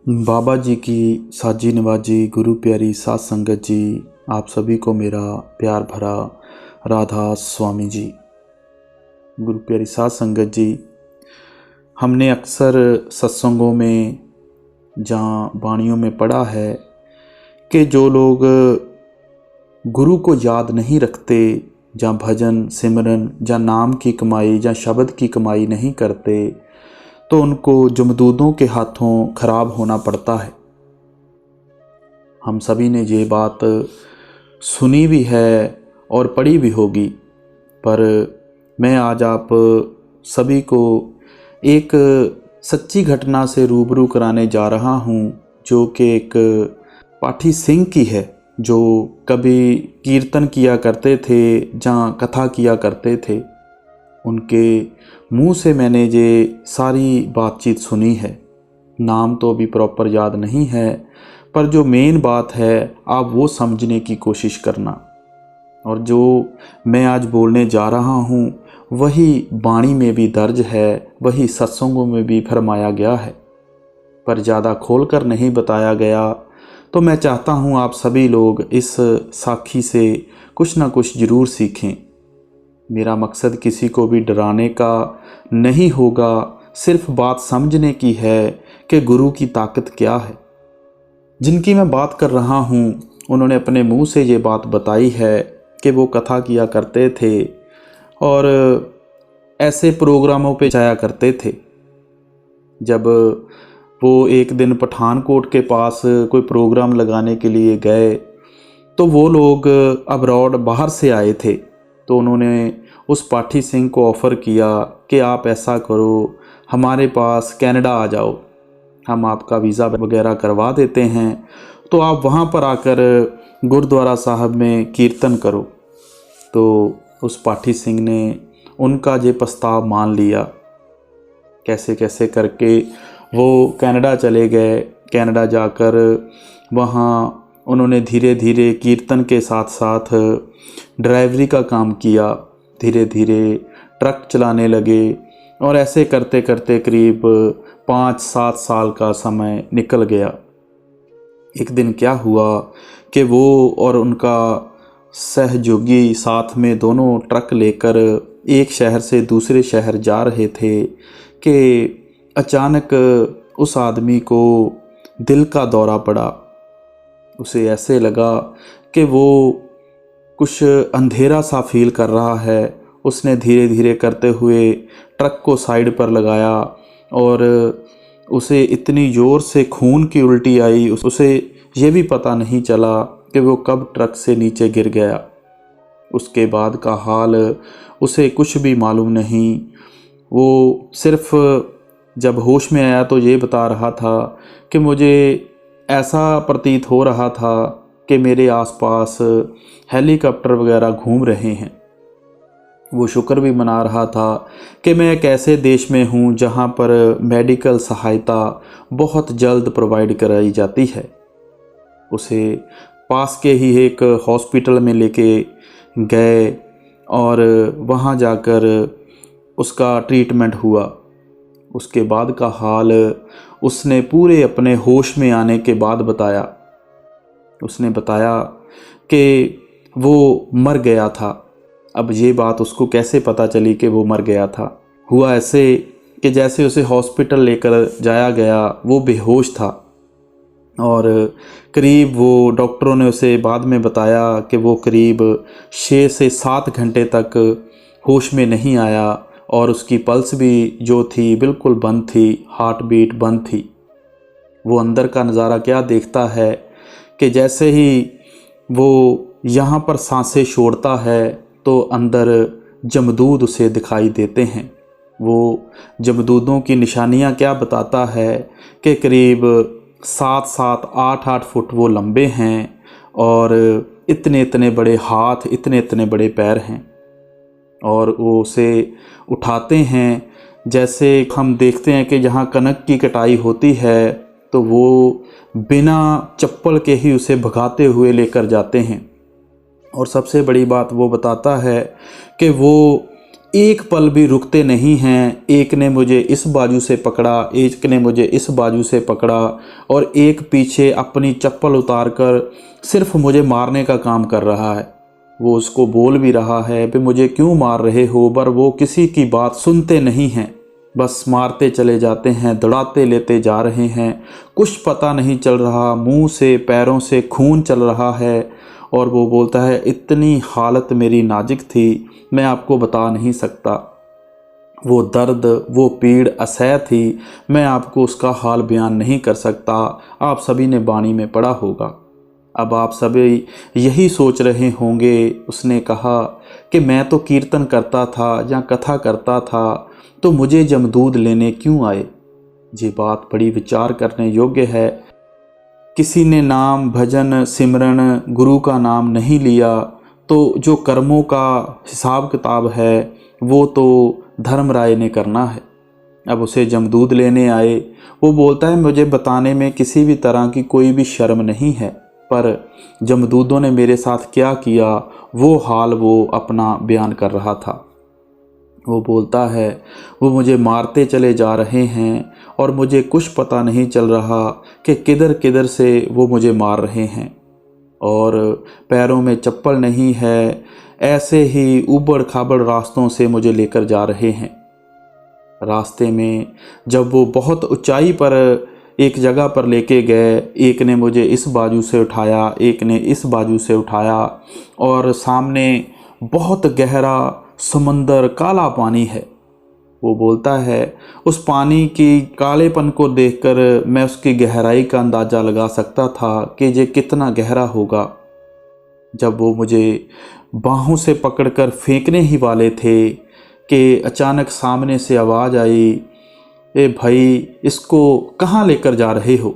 बाबा जी की साजी नवाजी गुरु प्यारी सात संगत जी, आप सभी को मेरा प्यार भरा राधा स्वामी जी। गुरु प्यारी सात संगत जी, हमने अक्सर सत्संगों में जहाँ वाणियों में पढ़ा है कि जो लोग गुरु को याद नहीं रखते, जहाँ भजन सिमरन, जहाँ नाम की कमाई, जहाँ शब्द की कमाई नहीं करते, तो उनको जमदूदों के हाथों खराब होना पड़ता है। हम सभी ने ये बात सुनी भी है और पढ़ी भी होगी, पर मैं आज आप सभी को एक सच्ची घटना से रूबरू कराने जा रहा हूँ, जो कि एक पाठी सिंह की है, जो कभी कीर्तन किया करते थे, जहाँ कथा किया करते थे। उनके मुंह से मैंने ये सारी बातचीत सुनी है। नाम तो अभी प्रॉपर याद नहीं है, पर जो मेन बात है आप वो समझने की कोशिश करना। और जो मैं आज बोलने जा रहा हूँ वही वाणी में भी दर्ज है, वही सत्संगों में भी फरमाया गया है, पर ज़्यादा खोल कर नहीं बताया गया। तो मैं चाहता हूँ आप सभी लोग इस साखी से कुछ ना कुछ ज़रूर सीखें। मेरा मकसद किसी को भी डराने का नहीं होगा, सिर्फ बात समझने की है कि गुरु की ताकत क्या है। जिनकी मैं बात कर रहा हूँ उन्होंने अपने मुंह से ये बात बताई है कि वो कथा किया करते थे और ऐसे प्रोग्रामों पे जाया करते थे। जब वो एक दिन पठानकोट के पास कोई प्रोग्राम लगाने के लिए गए, तो वो लोग अब्रॉड बाहर से आए थे, तो उन्होंने उस पाठी सिंह को ऑफ़र किया कि आप ऐसा करो, हमारे पास कनाडा आ जाओ, हम आपका वीज़ा वगैरह करवा देते हैं, तो आप वहाँ पर आकर गुरुद्वारा साहब में कीर्तन करो। तो उस पाठी सिंह ने उनका ये प्रस्ताव मान लिया। कैसे कैसे करके वो कनाडा चले गए। कनाडा जाकर वहाँ उन्होंने धीरे धीरे कीर्तन के साथ साथ ड्राइवरी का काम किया, धीरे धीरे ट्रक चलाने लगे और ऐसे करते करते करीब 5-7 साल का समय निकल गया। एक दिन क्या हुआ कि वो और उनका सहयोगी साथ में दोनों ट्रक लेकर एक शहर से दूसरे शहर जा रहे थे कि अचानक उस आदमी को दिल का दौरा पड़ा। उसे ऐसे लगा कि वो कुछ अंधेरा सा फील कर रहा है। उसने धीरे धीरे करते हुए ट्रक को साइड पर लगाया और उसे इतनी ज़ोर से खून की उल्टी आई, उसे ये भी पता नहीं चला कि वो कब ट्रक से नीचे गिर गया। उसके बाद का हाल उसे कुछ भी मालूम नहीं। वो सिर्फ जब होश में आया तो ये बता रहा था कि मुझे ऐसा प्रतीत हो रहा था कि मेरे आसपास हेलीकॉप्टर वगैरह घूम रहे हैं। वो शुक्र भी मना रहा था कि मैं एक ऐसे देश में हूँ जहाँ पर मेडिकल सहायता बहुत जल्द प्रोवाइड कराई जाती है। उसे पास के ही एक हॉस्पिटल में लेके गए और वहाँ जाकर उसका ट्रीटमेंट हुआ। उसके बाद का हाल उसने पूरे अपने होश में आने के बाद बताया। उसने बताया कि वो मर गया था। अब ये बात उसको कैसे पता चली कि वो मर गया था? हुआ ऐसे कि जैसे उसे हॉस्पिटल लेकर जाया गया, वो बेहोश था और करीब वो डॉक्टरों ने उसे बाद में बताया कि वो करीब 6 से 7 घंटे तक होश में नहीं आया और उसकी पल्स भी जो थी बिल्कुल बंद थी, हार्ट बीट बंद थी। वो अंदर का नज़ारा क्या देखता है कि जैसे ही वो यहाँ पर सांसें छोड़ता है तो अंदर जमदूद उसे दिखाई देते हैं। वो जमदूदों की निशानियाँ क्या बताता है कि करीब 7-7, 8-8 फुट वो लंबे हैं और इतने इतने बड़े हाथ, इतने इतने बड़े पैर हैं और वो उसे उठाते हैं। जैसे हम देखते हैं कि जहाँ कनक की कटाई होती है तो वो बिना चप्पल के ही उसे भगाते हुए लेकर जाते हैं। और सबसे बड़ी बात वो बताता है कि वो एक पल भी रुकते नहीं हैं। एक ने मुझे इस बाजू से पकड़ा, एक ने मुझे इस बाजू से पकड़ा, और एक पीछे अपनी चप्पल उतार कर सिर्फ मुझे मारने का काम कर रहा है। वो उसको बोल भी रहा है कि मुझे क्यों मार रहे हो, पर वो किसी की बात सुनते नहीं हैं। बस मारते चले जाते हैं, दौड़ाते लेते जा रहे हैं। कुछ पता नहीं चल रहा, मुंह से पैरों से खून चल रहा है। और वो बोलता है, इतनी हालत मेरी नाजुक थी, मैं आपको बता नहीं सकता। वो दर्द, वो पीड़ असह्य थी, मैं आपको उसका हाल बयान नहीं कर सकता। आप सभी ने वाणी में पढ़ा होगा। अब आप सभी यही सोच रहे होंगे, उसने कहा कि मैं तो कीर्तन करता था या कथा करता था, तो मुझे जमदूत लेने क्यों आए। ये बात बड़ी विचार करने योग्य है। किसी ने नाम, भजन, सिमरन, गुरु का नाम नहीं लिया, तो जो कर्मों का हिसाब किताब है वो तो धर्मराय ने करना है। अब उसे जमदूत लेने आए। वो बोलता है, मुझे बताने में किसी भी तरह की कोई भी शर्म नहीं है, पर जमदूतों ने मेरे साथ क्या किया वो हाल वो अपना बयान कर रहा था। वो बोलता है, वो मुझे मारते चले जा रहे हैं और मुझे कुछ पता नहीं चल रहा कि किधर किधर से वो मुझे मार रहे हैं, और पैरों में चप्पल नहीं है। ऐसे ही ऊबड़ खाबड़ रास्तों से मुझे लेकर जा रहे हैं। रास्ते में जब वो बहुत ऊंचाई पर एक जगह पर लेके गए, एक ने मुझे इस बाजू से उठाया, एक ने इस बाजू से उठाया, और सामने बहुत गहरा समंदर, काला पानी है। वो बोलता है, उस पानी की कालेपन को देखकर मैं उसकी गहराई का अंदाज़ा लगा सकता था कि ये कितना गहरा होगा। जब वो मुझे बाहों से पकड़कर फेंकने ही वाले थे कि अचानक सामने से आवाज़ आई, ए भाई, इसको कहाँ लेकर जा रहे हो?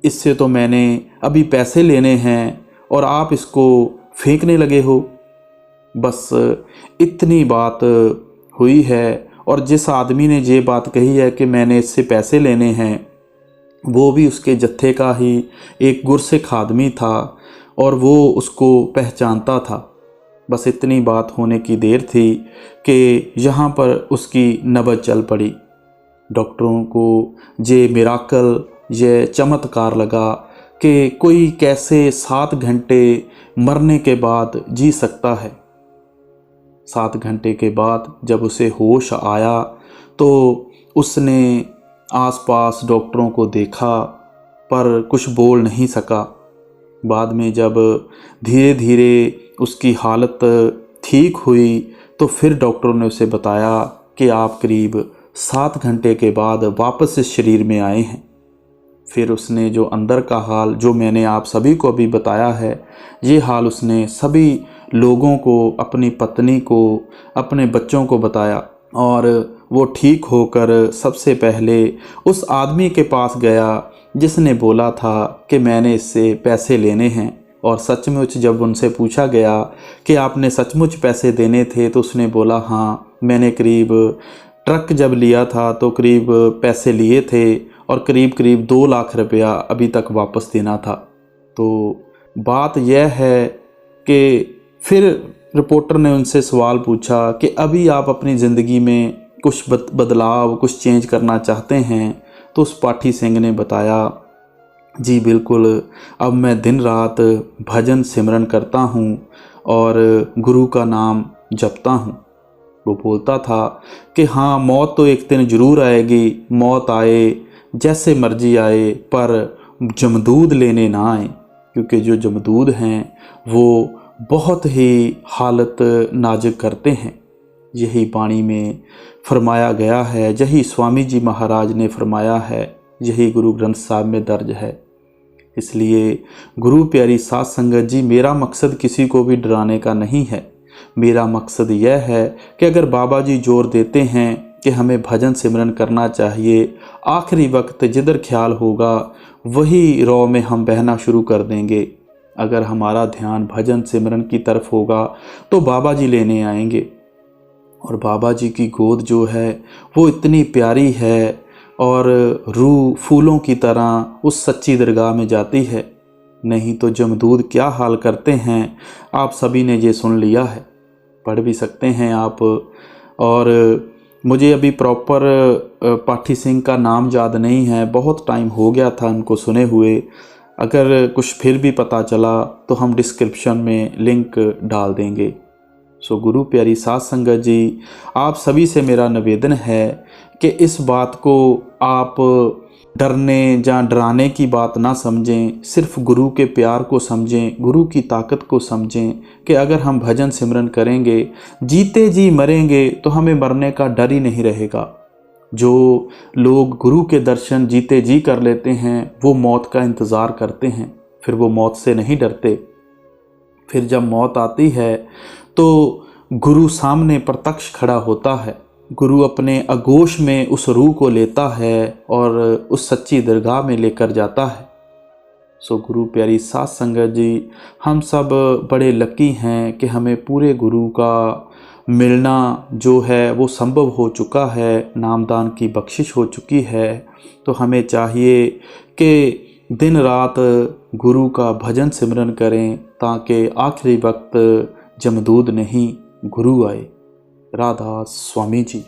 इससे तो मैंने अभी पैसे लेने हैं और आप इसको फेंकने लगे हो। बस इतनी बात हुई है। और जिस आदमी ने ये बात कही है कि मैंने इससे पैसे लेने हैं, वो भी उसके जत्थे का ही एक गुरसिख आदमी था और वो उसको पहचानता था। बस इतनी बात होने की देर थी कि यहाँ पर उसकी नबज चल पड़ी। डॉक्टरों को ये मिराकल, ये चमत्कार लगा कि कोई कैसे 7 घंटे मरने के बाद जी सकता है। 7 घंटे के बाद जब उसे होश आया तो उसने आसपास डॉक्टरों को देखा, पर कुछ बोल नहीं सका। बाद में जब धीरे धीरे उसकी हालत ठीक हुई तो फिर डॉक्टरों ने उसे बताया कि आप करीब 7 घंटे के बाद वापस इस शरीर में आए हैं। फिर उसने जो अंदर का हाल, जो मैंने आप सभी को अभी बताया है, ये हाल उसने सभी लोगों को, अपनी पत्नी को, अपने बच्चों को बताया। और वो ठीक होकर सबसे पहले उस आदमी के पास गया जिसने बोला था कि मैंने इससे पैसे लेने हैं। और सचमुच जब उनसे पूछा गया कि आपने सचमुच पैसे देने थे, तो उसने बोला, हाँ, मैंने करीब ट्रक जब लिया था तो करीब पैसे लिए थे और करीब करीब 2 लाख रुपया अभी तक वापस देना था। तो बात यह है कि फिर रिपोर्टर ने उनसे सवाल पूछा कि अभी आप अपनी ज़िंदगी में कुछ बदलाव, कुछ चेंज करना चाहते हैं? तो उस पाठी सिंह ने बताया, जी बिल्कुल, अब मैं दिन रात भजन सिमरन करता हूँ और गुरु का नाम जपता हूँ। वो बोलता था कि हाँ, मौत तो एक दिन ज़रूर आएगी, मौत आए जैसे मर्जी आए, पर जमदूत लेने ना आए, क्योंकि जो जमदूत हैं वो बहुत ही हालत नाजुक करते हैं। यही वाणी में फरमाया गया है, यही स्वामी जी महाराज ने फरमाया है, यही गुरु ग्रंथ साहब में दर्ज है। इसलिए गुरु प्यारी साध संगत जी, मेरा मकसद किसी को भी डराने का नहीं है। मेरा मकसद यह है कि अगर बाबा जी जोर देते हैं कि हमें भजन सिमरन करना चाहिए, आखिरी वक्त जिधर ख्याल होगा वही रौ में हम बहना शुरू कर देंगे। अगर हमारा ध्यान भजन सिमरन की तरफ होगा तो बाबा जी लेने आएंगे। और बाबा जी की गोद जो है वो इतनी प्यारी है और रूह फूलों की तरह उस सच्ची दरगाह में जाती है। नहीं तो जमदूत क्या हाल करते हैं आप सभी ने ये सुन लिया है। पढ़ भी सकते हैं आप और मुझे अभी प्रॉपर पाठी सिंह का नाम याद नहीं है, बहुत टाइम हो गया था उनको सुने हुए। अगर कुछ फिर भी पता चला तो हम डिस्क्रिप्शन में लिंक डाल देंगे। सो गुरु प्यारी साध संगत जी, आप सभी से मेरा निवेदन है कि इस बात को आप डरने या डराने की बात ना समझें, सिर्फ गुरु के प्यार को समझें, गुरु की ताकत को समझें कि अगर हम भजन सिमरन करेंगे, जीते जी मरेंगे तो हमें मरने का डर ही नहीं रहेगा। जो लोग गुरु के दर्शन जीते जी कर लेते हैं वो मौत का इंतज़ार करते हैं, फिर वो मौत से नहीं डरते। फिर जब मौत आती है तो गुरु सामने प्रत्यक्ष खड़ा होता है, गुरु अपने आगोश में उस रूह को लेता है और उस सच्ची दरगाह में लेकर जाता है। सो गुरु प्यारी साध संगत जी, हम सब बड़े लकी हैं कि हमें पूरे गुरु का मिलना जो है वो संभव हो चुका है, नामदान की बख्शिश हो चुकी है। तो हमें चाहिए कि दिन रात गुरु का भजन सिमरन करें ताकि आखिरी वक्त जमदूद नहीं गुरु आए। राधा स्वामी जी।